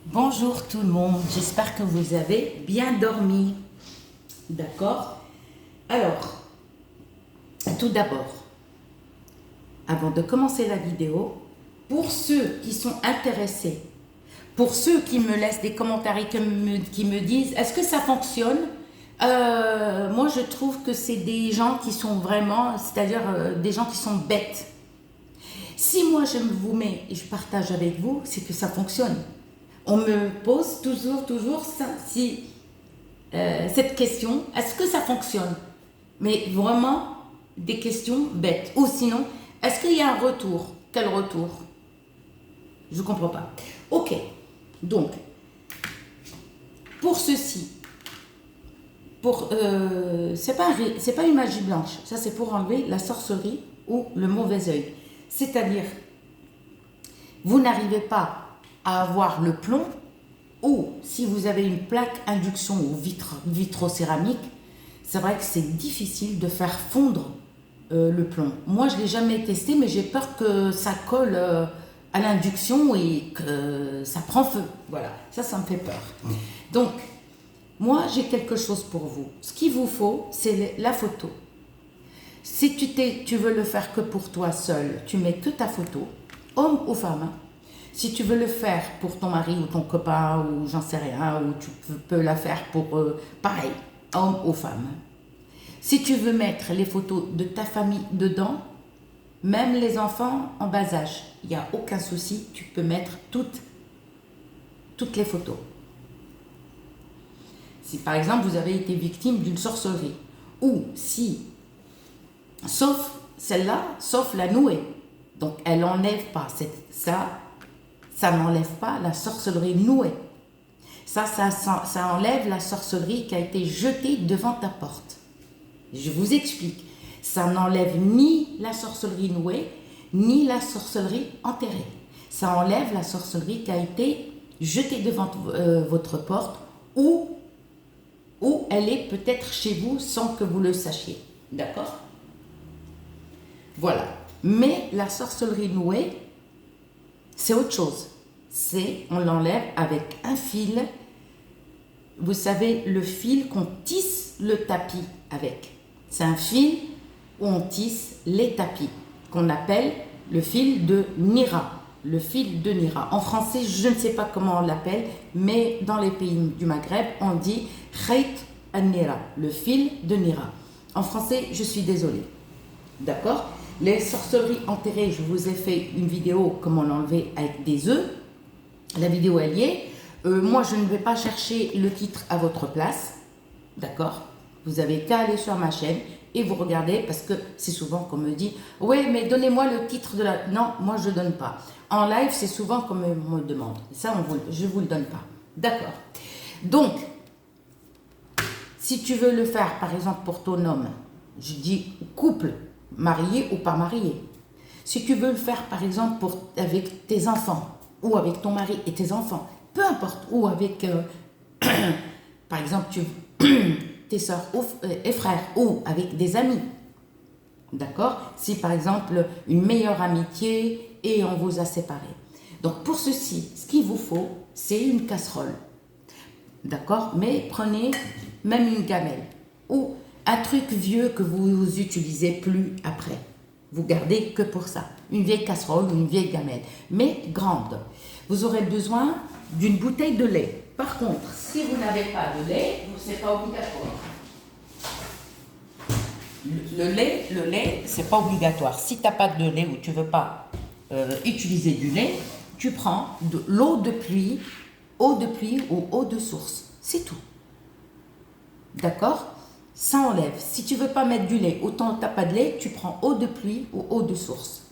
Bonjour tout le monde, j'espère que vous avez bien dormi. D'accord? Alors, tout d'abord, avant de commencer la vidéo, pour ceux qui sont intéressés, pour ceux qui me laissent des commentaires et qui me disent est-ce que ça fonctionne? Moi je trouve que c'est des gens qui sont vraiment, c'est-à-dire des gens qui sont bêtes. Si moi je vous mets et je partage avec vous, c'est que ça fonctionne. On me pose toujours ça, cette question, est-ce que ça fonctionne? Mais vraiment des questions bêtes. Ou sinon, est-ce qu'il y a un retour? Quel retour? Je ne comprends pas. Ok, donc, pour ceci, c'est pas une magie blanche, ça c'est pour enlever la sorcellerie ou le mauvais œil. C'est-à-dire, vous n'arrivez pas à avoir le plomb, ou si vous avez une plaque induction ou vitrocéramique, c'est vrai que c'est difficile de faire fondre le plomb. Moi, je ne l'ai jamais testé, mais j'ai peur que ça colle à l'induction et que ça prend feu. Voilà, ça me fait peur. Donc, moi, j'ai quelque chose pour vous. Ce qu'il vous faut, c'est la photo. Si tu veux le faire que pour toi seul, tu mets que ta photo, homme ou femme. Si tu veux le faire pour ton mari ou ton copain ou j'en sais rien, ou tu peux la faire pour, pareil, homme ou femme. Si tu veux mettre les photos de ta famille dedans, même les enfants en bas âge, il n'y a aucun souci, tu peux mettre toutes les photos. Si par exemple vous avez été victime d'une sorcellerie, ou si, sauf celle-là, sauf la nouée, donc elle n'enlève pas ça n'enlève pas la sorcellerie nouée. Ça enlève la sorcellerie qui a été jetée devant ta porte. Je vous explique. Ça n'enlève ni la sorcellerie nouée, ni la sorcellerie enterrée. Ça enlève la sorcellerie qui a été jetée devant votre porte ou elle est peut-être chez vous sans que vous le sachiez. D'accord? Voilà. Mais la sorcellerie nouée, c'est autre chose. On l'enlève avec un fil. Vous savez, le fil qu'on tisse le tapis avec. C'est un fil où on tisse les tapis, qu'on appelle le fil de Nira. Le fil de Nira. En français, je ne sais pas comment on l'appelle, mais dans les pays du Maghreb, on dit Khayt an-Nira, le fil de Nira. En français, je suis désolée. D'accord? Les sorcelleries enterrées, je vous ai fait une vidéo comment l'enlever avec des œufs. La vidéo elle y est. Moi je ne vais pas chercher le titre à votre place. D'accord? Vous avez qu'à aller sur ma chaîne et vous regardez parce que c'est souvent qu'on me dit ouais mais donnez-moi le titre de la... Non, moi je ne donne pas. En live c'est souvent qu'on me demande. Ça je ne vous le donne pas. D'accord? Donc, si tu veux le faire par exemple pour ton homme, je dis couple, marié ou pas marié. Si tu veux le faire par exemple avec tes enfants ou avec ton mari et tes enfants, peu importe, ou avec par exemple tes soeurs et frères ou avec des amis. D'accord? Si par exemple une meilleure amitié et on vous a séparés. Donc pour ceci, ce qu'il vous faut, c'est une casserole. D'accord? Mais prenez même une gamelle ou un truc vieux que vous utilisez plus après. Vous gardez que pour ça. Une vieille casserole ou une vieille gamelle, mais grande. Vous aurez besoin d'une bouteille de lait. Par contre, si vous n'avez pas de lait, ce n'est pas obligatoire. Le lait, c'est pas obligatoire. Si tu n'as pas de lait ou tu ne veux pas utiliser du lait, tu prends de l'eau de pluie ou eau de source. C'est tout. D'accord? Ça enlève. Si tu ne veux pas mettre du lait, autant tu n'as pas de lait, tu prends eau de pluie ou eau de source.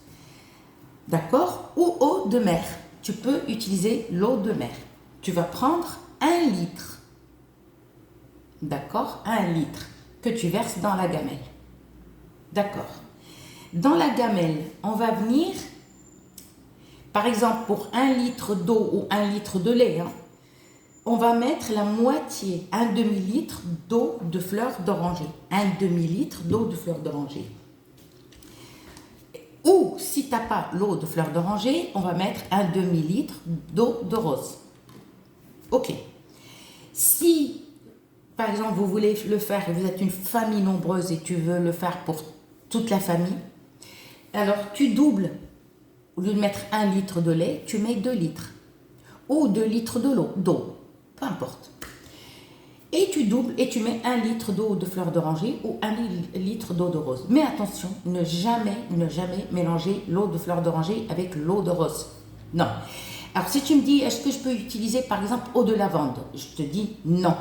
D'accord? Ou eau de mer. Tu peux utiliser l'eau de mer. Tu vas prendre 1 litre. D'accord? 1 litre que tu verses dans la gamelle. D'accord. Dans la gamelle, on va venir, par exemple, pour 1 litre d'eau ou 1 litre de lait, on va mettre la moitié, un demi-litre d'eau de fleurs d'oranger. Un demi-litre d'eau de fleurs d'oranger. Ou si tu n'as pas l'eau de fleurs d'oranger, on va mettre un demi-litre d'eau de rose. Ok. Si, par exemple, vous voulez le faire et vous êtes une famille nombreuse et tu veux le faire pour toute la famille, alors tu doubles. Au lieu de mettre 1 litre de lait, tu mets 2 litres. Ou 2 litres d'eau, peu importe. Et tu doubles et tu mets 1 litre d'eau de fleur d'oranger ou 1 litre d'eau de rose. Mais attention, ne jamais mélanger l'eau de fleur d'oranger avec l'eau de rose. Non. Alors si tu me dis, est-ce que je peux utiliser par exemple eau de lavande? Je te dis non.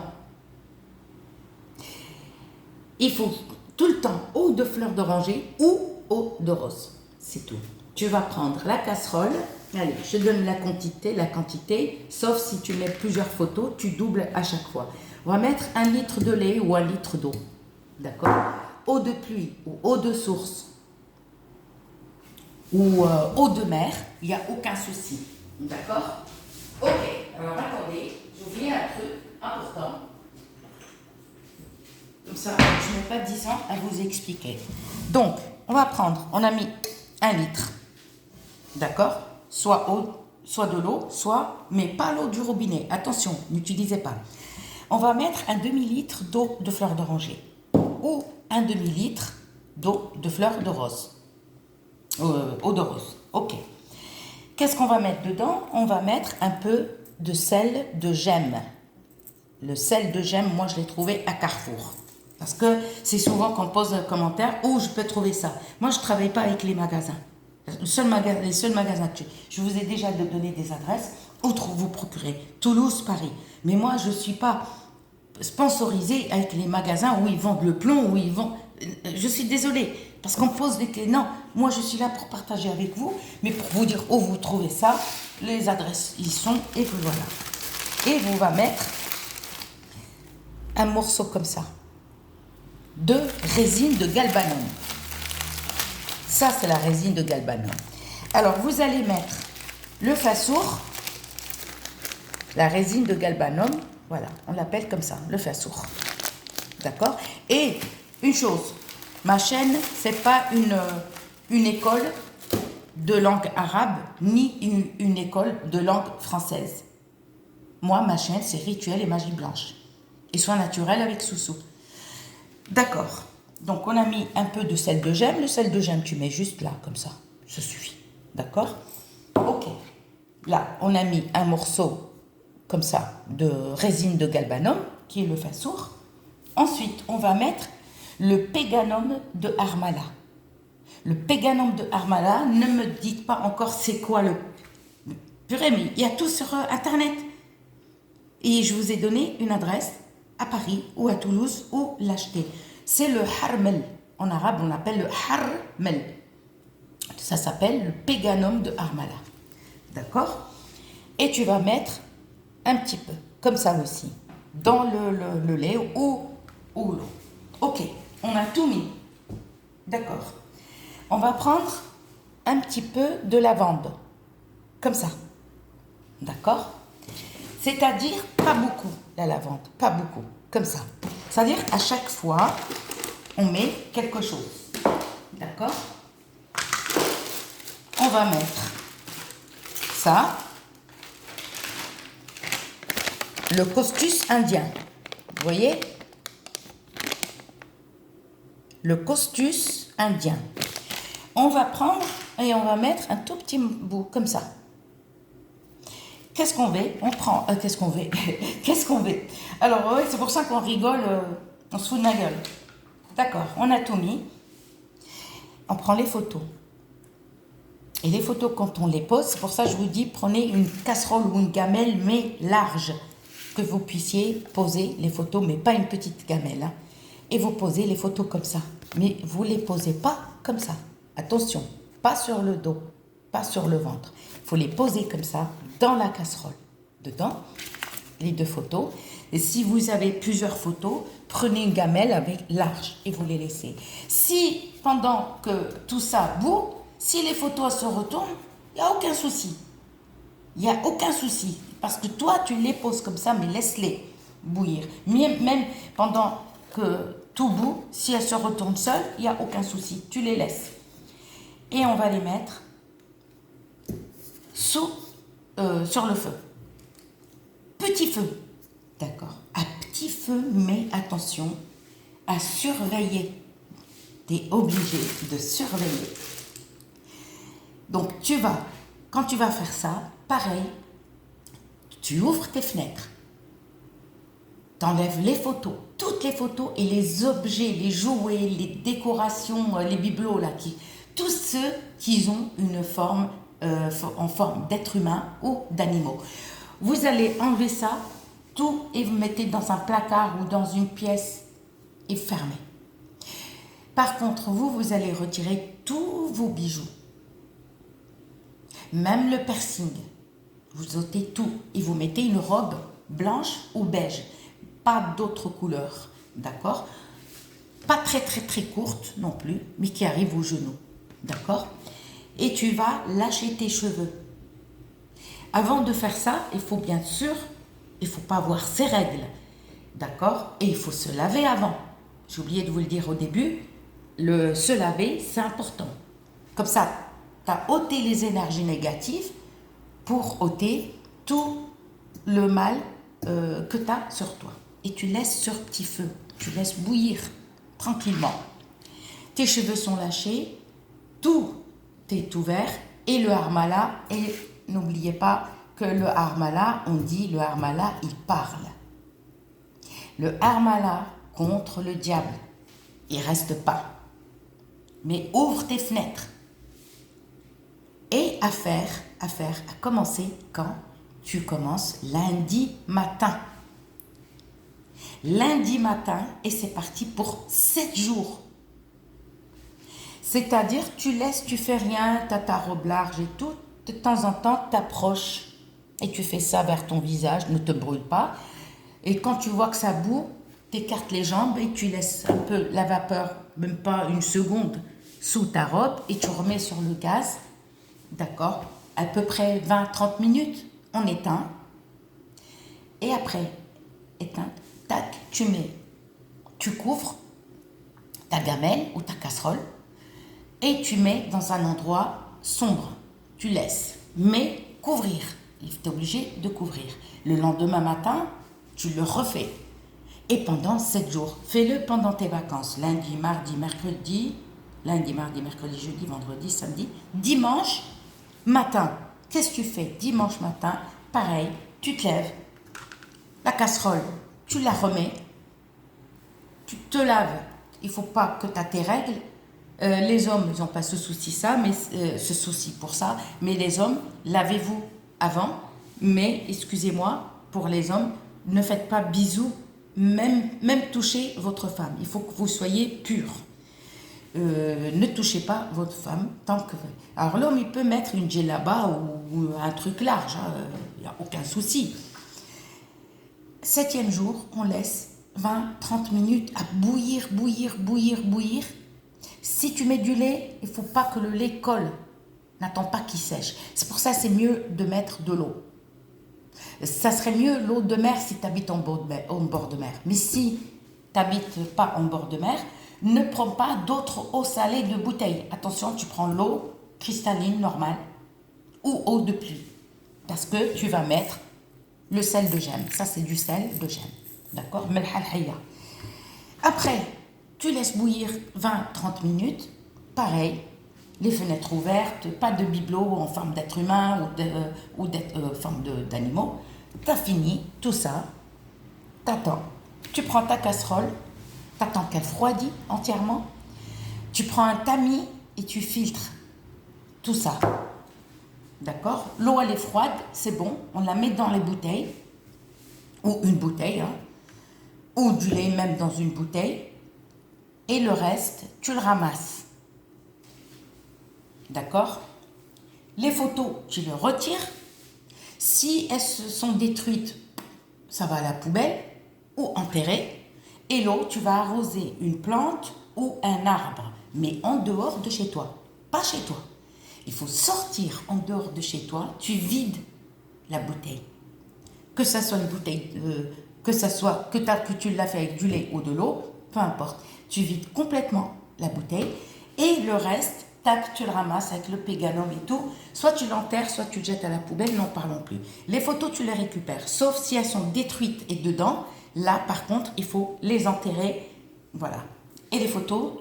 Il faut tout le temps eau de fleur d'oranger ou eau de rose. C'est tout. Tu vas prendre la casserole. Allez, je te donne la quantité, sauf si tu mets plusieurs photos, tu doubles à chaque fois. On va mettre 1 litre de lait ou 1 litre d'eau. D'accord? Eau de pluie ou eau de source ou eau de mer, il n'y a aucun souci. D'accord? Ok, alors attendez, j'ai oublié un truc important. Comme ça, je n'ai pas 10 ans à vous expliquer. Donc, on va prendre, on a mis 1 litre. D'accord? Soit eau, soit de l'eau, mais pas l'eau du robinet. Attention, n'utilisez pas. On va mettre un demi-litre d'eau de fleur d'oranger ou un demi-litre d'eau de fleur de rose. Eau de rose. Ok. Qu'est-ce qu'on va mettre dedans? On va mettre un peu de sel de gemme. Le sel de gemme, moi je l'ai trouvé à Carrefour. Parce que c'est souvent qu'on pose un commentaire où je peux trouver ça. Moi je ne travaille pas avec les magasins. Les seuls magasins que je vous ai déjà donné des adresses où vous procurez. Toulouse, Paris. Mais moi, je ne suis pas sponsorisée avec les magasins où ils vendent le plomb, où ils vendent... Je suis désolée, parce qu'on pose des questions. Non, moi, je suis là pour partager avec vous, mais pour vous dire où vous trouvez ça, les adresses y sont, et vous voilà. Et vous va mettre un morceau comme ça de résine de galbanum. Ça, c'est la résine de galbanum. Alors, vous allez mettre le fasour, la résine de galbanum, voilà, on l'appelle comme ça, le fasour. D'accord? Et une chose, ma chaîne, c'est pas une école de langue arabe, ni une école de langue française. Moi, ma chaîne, c'est Rituel et Magie Blanche. Et soins naturels avec Soussou. D'accord. Donc, on a mis un peu de sel de gemme. Le sel de gemme, tu mets juste là, comme ça. Ça suffit. D'accord? Ok. Là, on a mis un morceau, comme ça, de résine de galbanum, qui est le fasour. Ensuite, on va mettre le péganum de Harmala. Le péganum de Harmala, ne me dites pas encore c'est quoi le... Purée, mais il y a tout sur Internet. Et je vous ai donné une adresse à Paris ou à Toulouse où l'acheter. C'est le harmel. En arabe, on l'appelle le harmel. Ça s'appelle le péganum de Harmala. D'accord? Et tu vas mettre un petit peu, comme ça aussi, dans le lait ou l'eau. Ok, on a tout mis. D'accord. On va prendre un petit peu de lavande. Comme ça. D'accord? C'est-à-dire pas beaucoup la lavande, pas beaucoup, comme ça. C'est-à-dire à chaque fois, on met quelque chose. D'accord? On va mettre ça, le costus indien. Vous voyez? Le costus indien. On va prendre et on va mettre un tout petit bout, comme ça. Qu'est-ce qu'on fait? On prend... qu'est-ce qu'on fait? Qu'est-ce qu'on fait? Alors, ouais, c'est pour ça qu'on rigole, on se fout de ma gueule. D'accord, on a tout mis. On prend les photos. Et les photos, quand on les pose, c'est pour ça que je vous dis, prenez une casserole ou une gamelle, mais large, que vous puissiez poser les photos, mais pas une petite gamelle. Hein. Et vous posez les photos comme ça. Mais vous ne les posez pas comme ça. Attention, pas sur le dos, pas sur le ventre. Il faut les poser comme ça, dans la casserole. Dedans, les 2 photos. Et si vous avez plusieurs photos, prenez une gamelle avec large et vous les laissez. Si, pendant que tout ça bout, si les photos se retournent, il n'y a aucun souci. Il n'y a aucun souci. Parce que toi, tu les poses comme ça, mais laisse-les bouillir. Même pendant que tout bout, si elles se retournent seules, il n'y a aucun souci. Tu les laisses. Et on va les mettre sur le feu. petit feu. D'accord. À petit feu, mais attention à surveiller. Tu es obligé de surveiller. Donc, quand tu vas faire ça, pareil, tu ouvres tes fenêtres. Tu enlèves les photos, toutes les photos et les objets, les jouets, les décorations, les bibelots, là, tous ceux qui ont une forme, en forme d'être humain ou d'animaux. Vous allez enlever ça, tout, et vous mettez dans un placard ou dans une pièce et fermez. Par contre, vous allez retirer tous vos bijoux, même le piercing. Vous ôtez tout et vous mettez une robe blanche ou beige, pas d'autres couleurs, d'accord? Pas très très très courte non plus, mais qui arrive aux genoux, d'accord? Et tu vas lâcher tes cheveux. Avant de faire ça, il faut bien sûr, il ne faut pas avoir ses règles, d'accord? Et il faut se laver avant. J'ai oublié de vous le dire au début, se laver, c'est important. Comme ça, tu as ôté les énergies négatives pour ôter tout le mal que tu as sur toi. Et tu laisses sur petit feu, tu laisses bouillir tranquillement. Tes cheveux sont lâchés, tout est ouvert et le harmala, et n'oubliez pas que le harmala, on dit le harmala, il parle. Le harmala contre le diable, il reste pas. Mais ouvre tes fenêtres. Et à commencer quand tu commences lundi matin. Lundi matin, et c'est parti pour 7 jours. C'est-à-dire, tu fais rien, tu as ta robe large et tout, de temps en temps, tu t'approches et tu fais ça vers ton visage, ne te brûle pas. Et quand tu vois que ça bout, tu écartes les jambes et tu laisses un peu la vapeur, même pas une seconde, sous ta robe et tu remets sur le gaz. D'accord, à peu près 20-30 minutes, on éteint. Et après, éteint, tac, tu couvres ta gamelle ou ta casserole et tu mets dans un endroit sombre. Tu laisses, mais couvrir. Tu es obligé de couvrir. Le lendemain matin, tu le refais. Et pendant 7 jours, fais-le pendant tes vacances. Lundi, mardi, mercredi, jeudi, vendredi, samedi, dimanche matin. Qu'est-ce que tu fais dimanche matin? Pareil, tu te lèves, la casserole, tu la remets, tu te laves. Il ne faut pas que tu aies tes règles. Les hommes, ils n'ont pas ce souci pour ça, mais les hommes, lavez-vous avant. Mais, excusez-moi, pour les hommes, ne faites pas bisous, même toucher votre femme. Il faut que vous soyez purs. Ne touchez pas votre femme tant que... Alors l'homme, il peut mettre une djellaba ou un truc large, il n'y a aucun souci. 7e jour, on laisse 20-30 minutes à bouillir. Si tu mets du lait, il ne faut pas que le lait colle. N'attends pas qu'il sèche. C'est pour ça que c'est mieux de mettre de l'eau. Ça serait mieux l'eau de mer si tu habites en bord de mer. Mais si tu n'habites pas en bord de mer, ne prends pas d'autres eau salée de bouteille. Attention, tu prends l'eau cristalline normale ou eau de pluie. Parce que tu vas mettre le sel de gemme. Ça, c'est du sel de gemme. D'accord? Après, tu laisses bouillir 20-30 minutes. Pareil, les fenêtres ouvertes, pas de bibelot en forme d'être humain ou forme d'animaux. Tu as fini tout ça. T'attends. Tu prends ta casserole. T'attends qu'elle refroidit entièrement. Tu prends un tamis et tu filtres tout ça. D'accord? L'eau, elle est froide, c'est bon. On la met dans les bouteilles. Ou une bouteille. Ou du lait même dans une bouteille. Et le reste, tu le ramasses. D'accord? Les photos, tu les retires. Si elles sont détruites, ça va à la poubelle ou enterrées. Et l'eau, tu vas arroser une plante ou un arbre, mais en dehors de chez toi, pas chez toi. Il faut sortir en dehors de chez toi, tu vides la bouteille. Que ça soit une bouteille, que tu l'as fait avec du lait ou de l'eau, peu importe. Tu vides complètement la bouteille et le reste, tac, tu le ramasses avec le péganum et tout. Soit tu l'enterres, soit tu le jettes à la poubelle, n'en parlons plus. Les photos, tu les récupères, sauf si elles sont détruites et dedans. Là, par contre, il faut les enterrer. Voilà. Et les photos,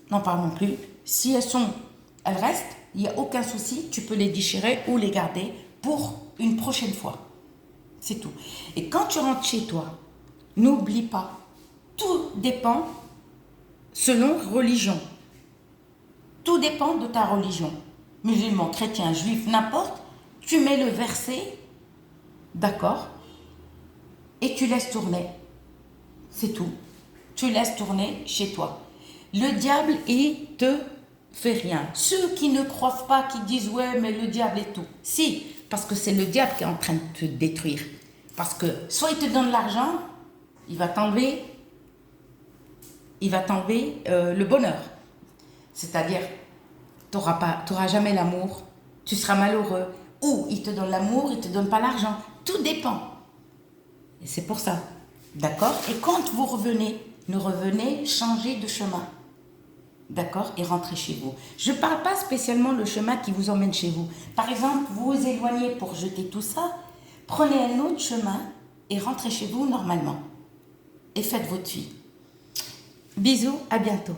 n'en parlons plus. Si elles restent, il n'y a aucun souci, tu peux les déchirer ou les garder pour une prochaine fois. C'est tout. Et quand tu rentres chez toi, n'oublie pas, tout dépend selon religion. Tout dépend de ta religion. Musulman, chrétien, juif, n'importe. Tu mets le verset, d'accord, et tu laisses tourner. C'est tout. Tu laisses tourner chez toi. Le diable, il te fait rien. Ceux qui ne croient pas, qui disent ouais, mais le diable est tout. Si, parce que c'est le diable qui est en train de te détruire. Parce que soit il te donne l'argent, il va t'enlever le bonheur. C'est-à-dire, tu n'auras jamais l'amour, tu seras malheureux. Ou il te donne l'amour, il ne te donne pas l'argent. Tout dépend. Et c'est pour ça. D'accord? Et quand vous revenez, changez de chemin. D'accord? Et rentrez chez vous. Je ne parle pas spécialement le chemin qui vous emmène chez vous. Par exemple, vous vous éloignez pour jeter tout ça, prenez un autre chemin et rentrez chez vous normalement. Et faites votre vie. Bisous, à bientôt.